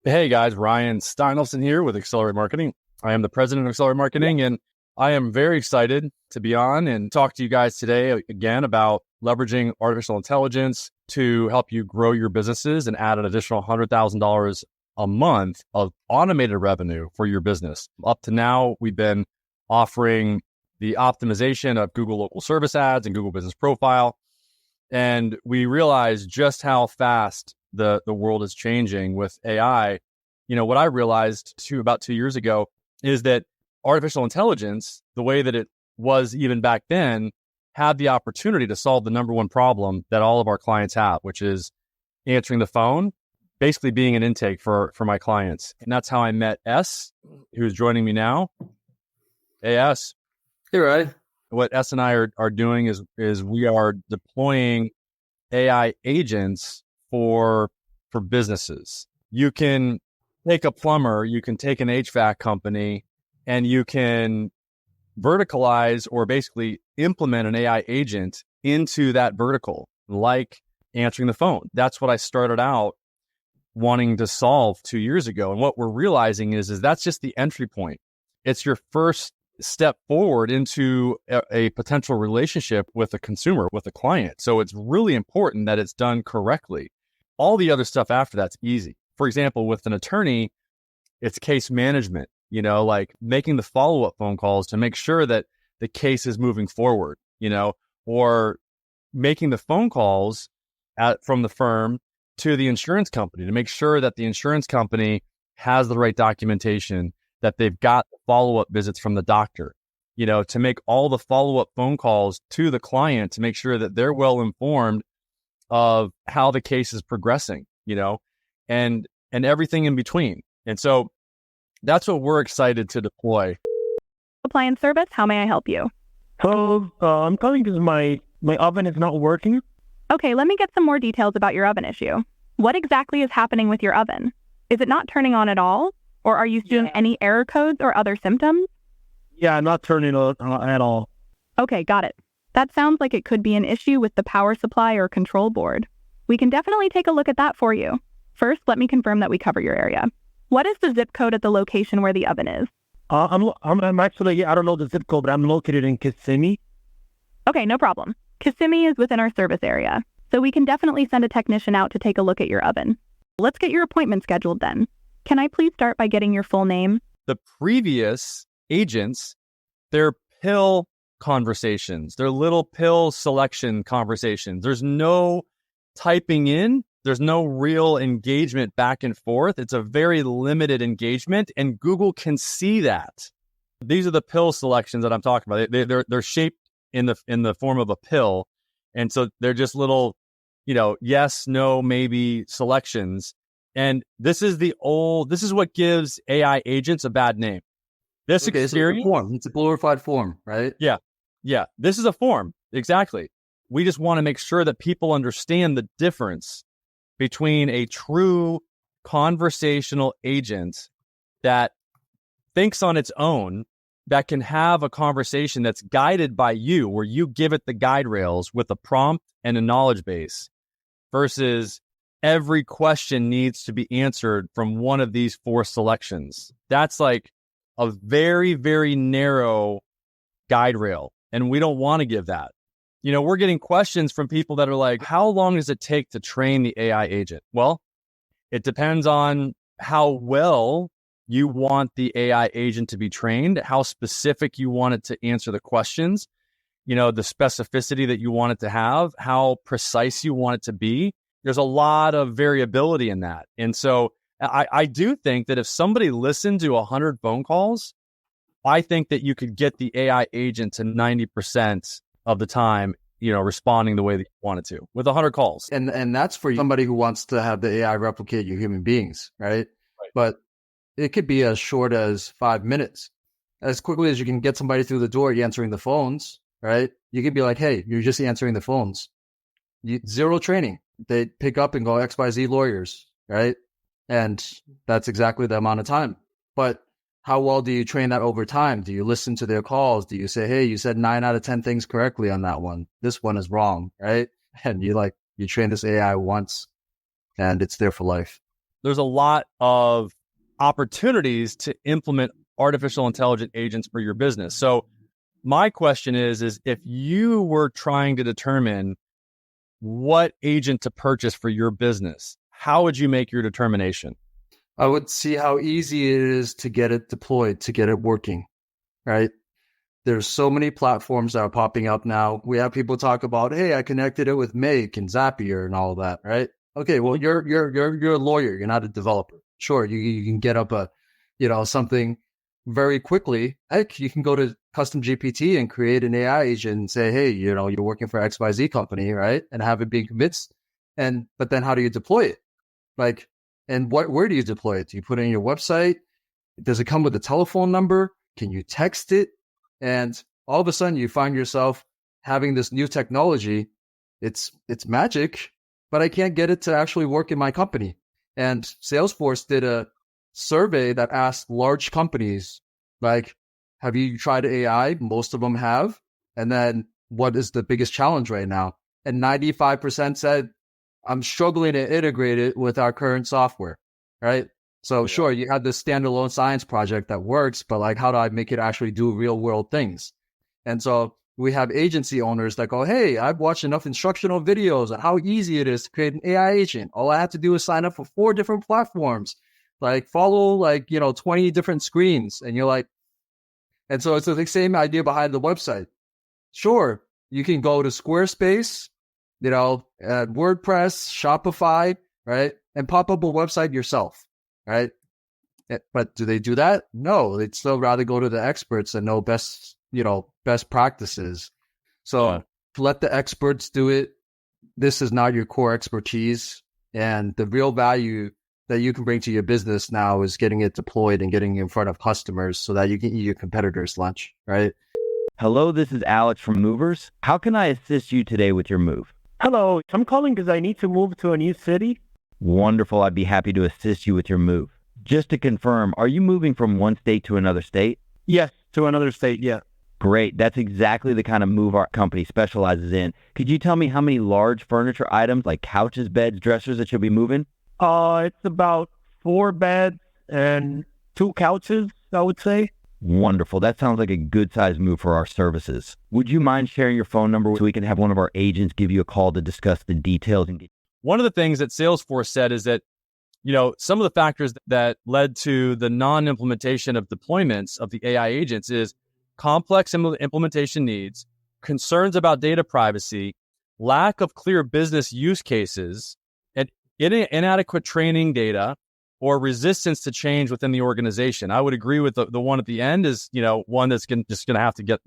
Hey guys, Ryan Steinelson here with Accelerate Marketing. I am the president of Accelerate Marketing, and I am very excited to be on and talk to you guys today again about leveraging artificial intelligence to help you grow your businesses and add an additional $100,000 a month of automated revenue for your business. Up to now, we've been offering the optimization of Google Local Service Ads and Google Business Profile. And we realized just how fast the world is changing with AI. You know, what I realized about 2 years ago is that artificial intelligence, the way that it was even back then, had the opportunity to solve the number one problem that all of our clients have, which is answering the phone, basically being an intake for my clients. And that's how I met S, who's joining me now. Hey, S. Hey, Ryan. What S and I are doing is we are deploying AI agents for businesses. You can take a plumber, you can take an HVAC company, and you can verticalize or basically implement an AI agent into that vertical, like answering the phone. That's what I started out wanting to solve 2 years ago. And what we're realizing is that's just the entry point. It's your first step forward into a potential relationship with a consumer, with a client. So it's really important that it's done correctly. All the other stuff after that's easy. For example, with an attorney, it's case management, like making the follow-up phone calls to make sure that the case is moving forward, or making the phone calls from the firm to the insurance company to make sure that the insurance company has the right documentation, that they've got the follow-up visits from the doctor, to make all the follow-up phone calls to the client to make sure that they're well informed of how the case is progressing, and everything in between. And so that's what we're excited to deploy. Appliance service, how may I help you? Hello, I'm calling because my oven is not working. Okay, let me get some more details about your oven issue. What exactly is happening with your oven? Is it not turning on at all? Or are you seeing any error codes or other symptoms? Yeah, not turning on at all. Okay, got it. That sounds like it could be an issue with the power supply or control board. We can definitely take a look at that for you. First, let me confirm that we cover your area. What is the zip code at the location where the oven is? I'm actually, I don't know the zip code, but I'm located in Kissimmee. Okay, no problem. Kissimmee is within our service area, so we can definitely send a technician out to take a look at your oven. Let's get your appointment scheduled then. Can I please start by getting your full name? The previous agents, they're pill conversations. They're little pill selection conversations. There's no typing in. There's no real engagement back and forth. It's a very limited engagement, and Google can see that. These are the pill selections that I'm talking about. They're shaped in the form of a pill, and so they're just little, yes, no, maybe selections. And this is what gives AI agents a bad name. This experience, so it's a form. It's a glorified form, right? Yeah. This is a form. Exactly. We just want to make sure that people understand the difference between a true conversational agent that thinks on its own, that can have a conversation that's guided by you, where you give it the guide rails with a prompt and a knowledge base, versus every question needs to be answered from one of these 4 selections. That's like a very, very narrow guide rail. And we don't want to give that. We're getting questions from people that are like, how long does it take to train the AI agent? Well, it depends on how well you want the AI agent to be trained, how specific you want it to answer the questions, the specificity that you want it to have, how precise you want it to be. There's a lot of variability in that. And so I do think that if somebody listened to 100 phone calls, I think that you could get the AI agent to 90% of the time, responding the way that you want it to with 100 calls. And that's for somebody who wants to have the AI replicate your human beings, right? But it could be as short as 5 minutes. As quickly as you can get somebody through the door, you're answering the phones, right? You could be like, hey, you're just answering the phones. Zero training. They pick up and go XYZ lawyers, right? And that's exactly the amount of time. But how well do you train that over time? Do you listen to their calls? Do you say, hey, you said 9 out of 10 things correctly on that one. This one is wrong, right? And you train this AI once and it's there for life. there's a lot of opportunities to implement artificial intelligent agents for your business. So my question is if you were trying to determine what agent to purchase for your business, how would you make your determination? I would see how easy it is to get it deployed, to get it working, right? There's so many platforms that are popping up now. We have people talk about, hey, I connected it with Make and Zapier and all of that, right? Okay, well, you're a lawyer. You're not a developer. Sure, you can get up something very quickly. Heck, you can go to Custom GPT and create an AI agent and say, hey, you're working for XYZ company, right? And have it be convinced. But then how do you deploy it? Where do you deploy it? Do you put it in your website? Does it come with a telephone number? Can you text it? And all of a sudden you find yourself having this new technology. It's magic, but I can't get it to actually work in my company. And Salesforce did a survey that asked large companies, have you tried AI? Most of them have. And then what is the biggest challenge right now? And 95% said, I'm struggling to integrate it with our current software, right? So sure, you have this standalone science project that works, but how do I make it actually do real world things? And so we have agency owners that go, hey, I've watched enough instructional videos on how easy it is to create an AI agent. All I have to do is sign up for 4 different platforms, follow 20 different screens. And you're like, and so it's the same idea behind the website. Sure, you can go to Squarespace, WordPress, Shopify, right? And pop up a website yourself. Right. But do they do that? No, they'd still rather go to the experts and know best practices. So let the experts do it. This is not your core expertise. And the real value that you can bring to your business now is getting it deployed and getting it in front of customers so that you can eat your competitors' lunch. Right. Hello, this is Alex from Movers. How can I assist you today with your move? Hello, I'm calling because I need to move to a new city. Wonderful. I'd be happy to assist you with your move. Just to confirm, are you moving from one state to another state? Yes, to another state, yeah. Great. That's exactly the kind of move our company specializes in. Could you tell me how many large furniture items like couches, beds, dressers that you'll be moving? It's about 4 beds and 2 couches, I would say. Wonderful. That sounds like a good size move for our services. Would you mind sharing your phone number so we can have one of our agents give you a call to discuss the details and get... One of the things that Salesforce said is that, some of the factors that led to the non-implementation of deployments of the AI agents is complex implementation needs, concerns about data privacy, lack of clear business use cases, and inadequate training data, or resistance to change within the organization. I would agree with the one at the end is, one that's just going to have to get,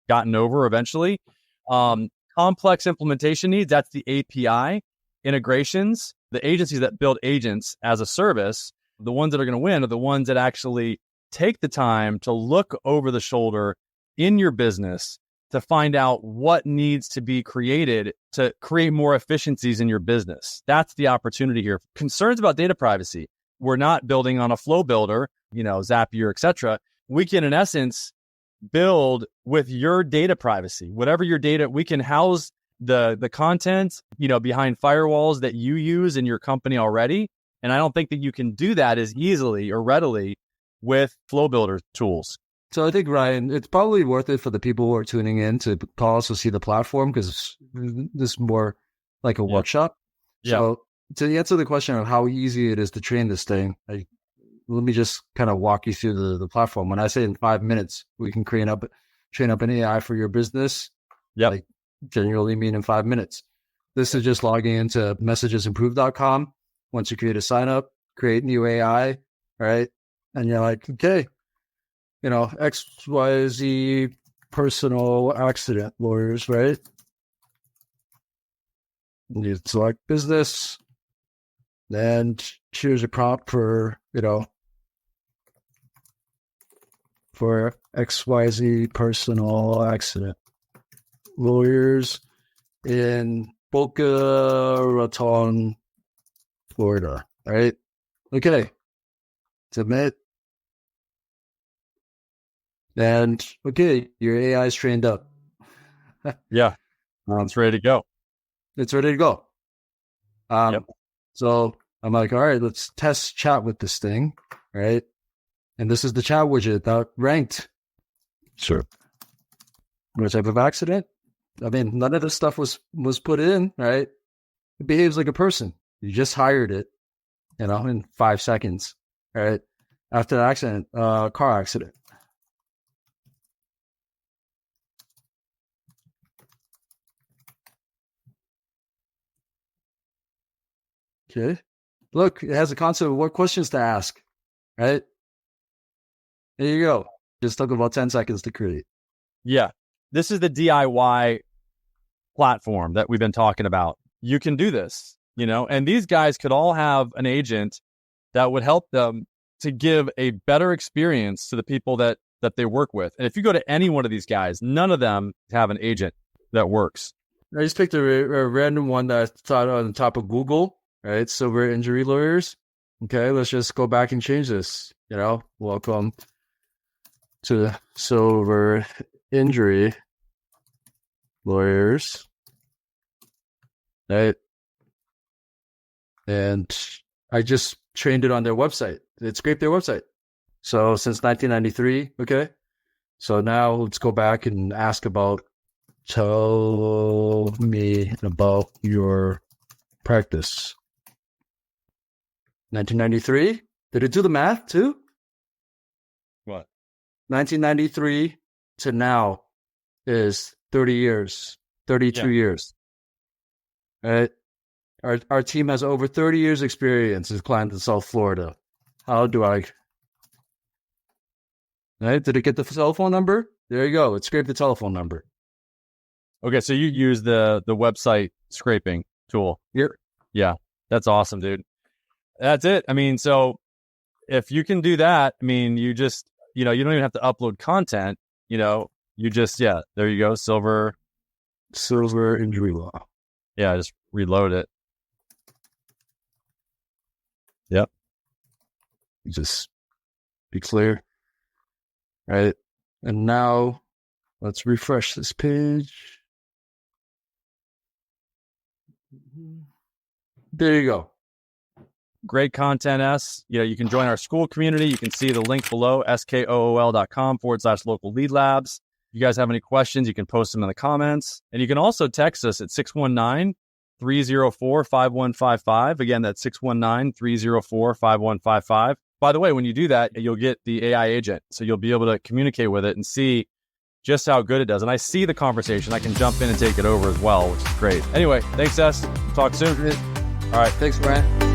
gotten over eventually. Complex implementation needs, that's the API. Integrations, the agencies that build agents as a service, the ones that are going to win are the ones that actually take the time to look over the shoulder in your business to find out what needs to be created to create more efficiencies in your business. That's the opportunity here. Concerns about data privacy. We're not building on a flow builder, Zapier, etc. We can, in essence, build with your data privacy. Whatever your data, we can house the content, behind firewalls that you use in your company already. And I don't think that you can do that as easily or readily with flow builder tools. So I think, Ryan, it's probably worth it for the people who are tuning in to call us to see the platform because this is more like a workshop. Yeah. So to answer the question of how easy it is to train this thing, let me just kind of walk you through the platform. When I say in 5 minutes, we can train up an AI for your business. Yeah. Generally mean in 5 minutes. This is just logging into messagesimprove.com. Once you create a sign up, create new AI, right? And you're like, okay, XYZ personal accident lawyers, right? And you select business, and choose a prompt for XYZ personal accident lawyers in Boca Raton, Florida, right? Okay. Submit. And okay, your AI is trained up. Yeah. It's ready to go. It's ready to go. Yep. So I'm like, all right, let's test chat with this thing, right? And this is the chat widget that ranked. Sure. What type of accident? I mean, none of this stuff was put in, right? It behaves like a person. You just hired it, in 5 seconds, right? After the accident, car accident. Okay. Look, it has a concept of what questions to ask, right? There you go. Just took about 10 seconds to create. Yeah. This is the DIY platform that we've been talking about. You can do this, and these guys could all have an agent that would help them to give a better experience to the people that they work with. And if you go to any one of these guys, none of them have an agent that works. I just picked a random one that I thought on the top of Google, right? Silver injury lawyers. Okay, let's just go back and change this. Welcome to Silver Injury Lawyers. Right? And I just trained it on their website. It scraped their website. So since 1993, okay? So now let's go back and ask about, tell me about your practice. 1993? Did it do the math too? What? 1993 to now is 30 years, 32 years. Right? Our team has over 30 years experience as client in South Florida. How do I... Right? Did it get the cell phone number? There you go. It scraped the telephone number. Okay, so you use the website scraping tool. Here. Yeah, that's awesome, dude. That's it. I mean, so if you can do that, I mean, you just, you don't even have to upload content, you just, there you go. Silver Injury Law. Yeah, just reload it. Yep. Just be clear. Right. And now let's refresh this page. There you go. Great content, S. You can join our school community. You can see the link below, skool.com/local lead labs. If you guys have any questions, you can post them in the comments. And you can also text us at 619-304-5155. Again, that's 619-304-5155. By the way, when you do that, you'll get the AI agent. So you'll be able to communicate with it and see just how good it does. And I see the conversation. I can jump in and take it over as well, which is great. Anyway, thanks, S. Talk soon. All right. Thanks, Brian.